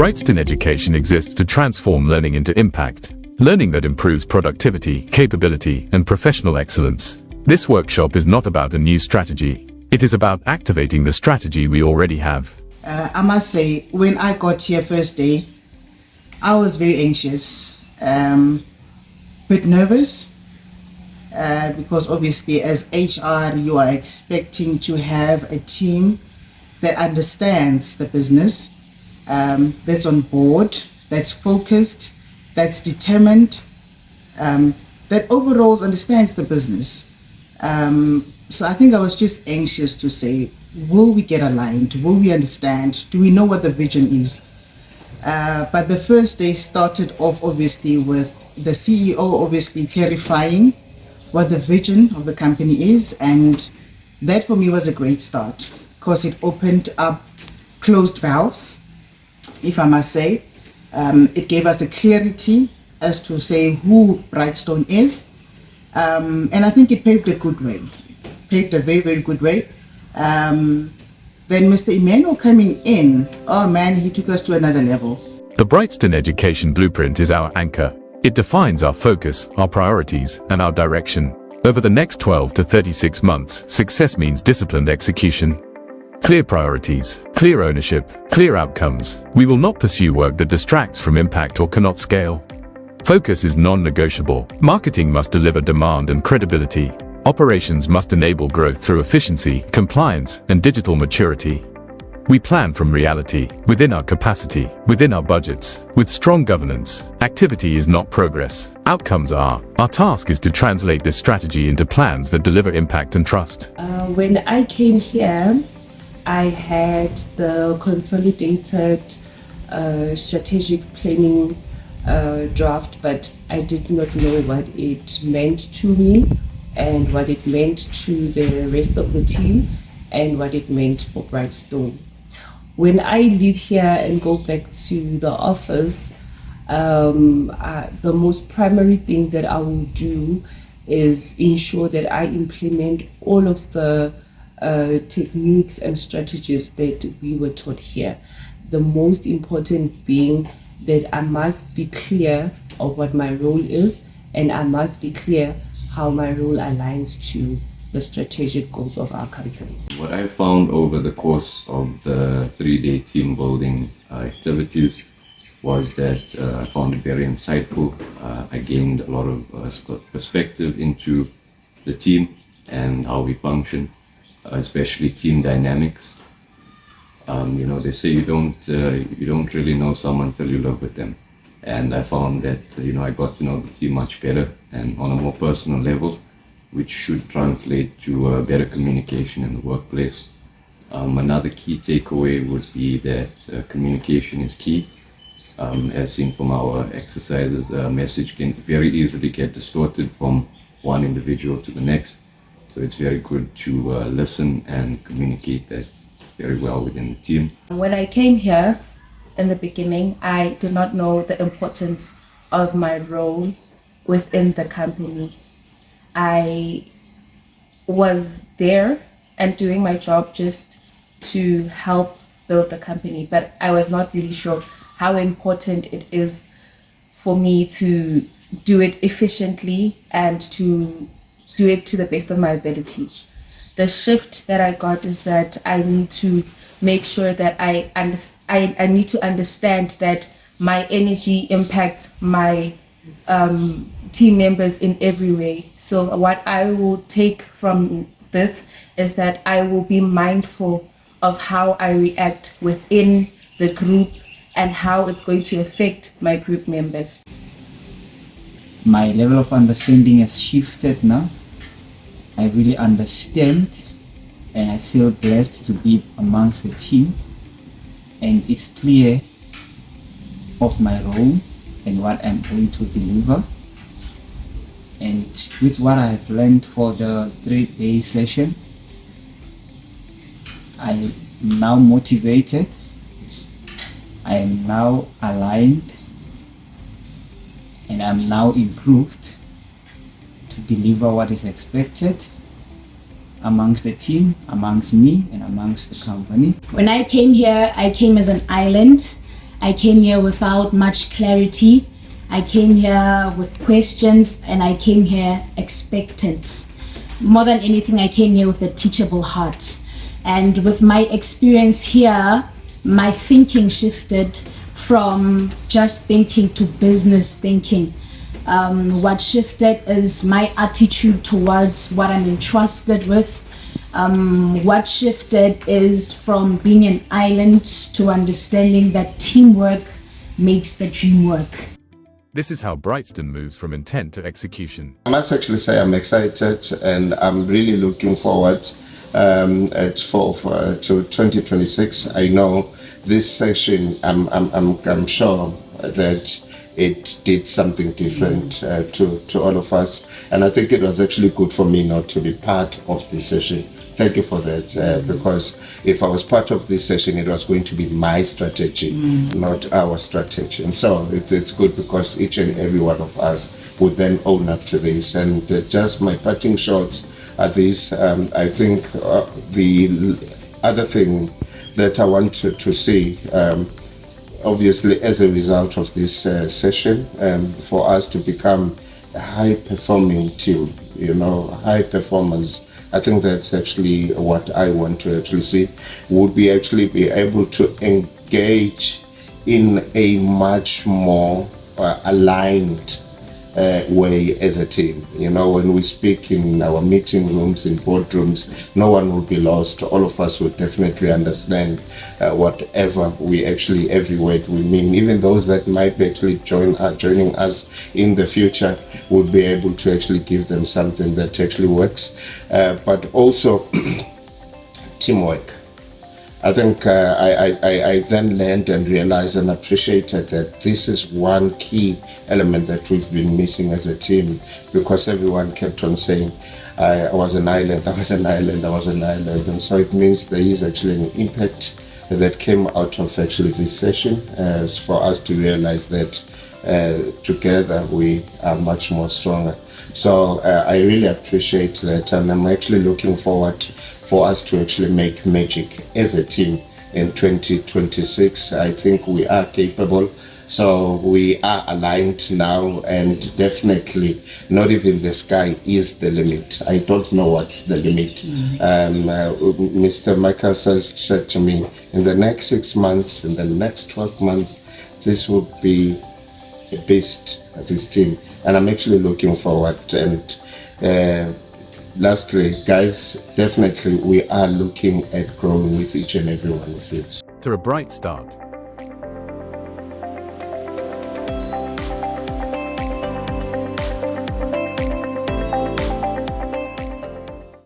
Brightstone Education exists to transform learning into impact, learning that improves productivity, capability, and professional excellence. This workshop is not about a new strategy. It is about activating the strategy we already have. I must say, when I got here first day, I was very anxious, bit nervous, because obviously as HR, you are expecting to have a team that understands the business, that's on board, that's focused, that's determined, that overall understands the business. So I think I was just anxious to say, will we get aligned? Will we understand? Do we know what the vision is? But the first day started off obviously with the CEO obviously clarifying what the vision of the company is, and that for me was a great start because it opened up closed valves, if I must say. It gave us a clarity as to say who Brightstone is, and I think it paved a good way, paved a very, very good way. Then Mr. Emmanuel coming in, oh man, he took us to another level. The Brightstone Education Blueprint is our anchor. It defines our focus, our priorities, and our direction. Over the next 12 to 36 months, success means disciplined execution. Clear priorities, clear ownership, clear outcomes. We will not pursue work that distracts from impact or cannot scale. Focus is non-negotiable. Marketing must deliver demand and credibility. Operations must enable growth through efficiency, compliance, and digital maturity. We plan from reality, within our capacity, within our budgets, with strong governance. Activity is not progress. Outcomes are. Our task is to translate this strategy into plans that deliver impact and trust. When I came here, I had the consolidated strategic planning draft, but I did not know what it meant to me and what it meant to the rest of the team and what it meant for Brightstone. When I leave here and go back to the office, the most primary thing that I will do is ensure that I implement all of the techniques and strategies that we were taught here. The most important being that I must be clear of what my role is, and I must be clear how my role aligns to the strategic goals of our company. What I found over the course of the 3-day team building activities was that I found it very insightful. I gained a lot of perspective into the team and how we function, especially team dynamics. They say you don't really know someone till you live with them. And I found that, I got to know the team much better and on a more personal level, which should translate to better communication in the workplace. Another key takeaway would be that communication is key. As seen from our exercises, message can very easily get distorted from one individual to the next. So it's very good to listen and communicate that very well within the team. When I came here in the beginning, I did not know the importance of my role within the company. I was there and doing my job just to help build the company, but I was not really sure how important it is for me to do it efficiently and to do it to the best of my ability. The shift that I got is that I need to make sure that I need to understand that my energy impacts my team members in every way. So what I will take from this is that I will be mindful of how I react within the group and how it's going to affect my group members. My level of understanding has shifted now. I really understand and I feel blessed to be amongst the team, and it's clear of my role and what I'm going to deliver. And with what I have learned for the 3-day session, I am now motivated, I am now aligned, and I'm now improved to deliver what is expected amongst the team, amongst me, and amongst the company. When I came here, I came as an island. I came here without much clarity. I came here with questions, and I came here expectant. More than anything, I came here with a teachable heart. And with my experience here, my thinking shifted from just thinking to business thinking. What shifted is my attitude towards what I'm entrusted with. What shifted is from being an island to understanding that teamwork makes the dream work. This is how Brightstone moves from intent to execution. I must actually say I'm excited, and I'm really looking forward to 2026. I know this session, I'm sure that it did something different to all of us, and I think it was actually good for me not to be part of this session. Thank you for that, because if I was part of this session, it was going to be my strategy, not our strategy. And so it's good because each and every one of us would then own up to this. And just my parting shots are these. I think the other thing that I want to see, obviously as a result of this session, for us to become a high-performing team, high performers. I think that's actually what I want to actually see. Would we actually be able to engage in a much more aligned way as a team? When we speak in our meeting rooms, in boardrooms, no one will be lost. All of us would definitely understand whatever every word we mean. Even those that might be actually joining us in the future would be able to actually give them something that actually works. But also teamwork. I think I then learned and realized and appreciated that this is one key element that we've been missing as a team, because everyone kept on saying, I was an island, I was an island, I was an island. And so it means there is actually an impact that came out of actually this session for us to realize that together we are much more stronger. So I really appreciate that, and I'm actually looking forward for us to actually make magic as a team in 2026. I think we are capable. So we are aligned now, and definitely not even the sky is the limit. I don't know what's the limit. Mr. Michael said to me, in the next 6 months, in the next 12 months, this would be a beast, this team. And I'm actually looking forward. And lastly, guys, definitely we are looking at growing with each and every one of you. To a bright start.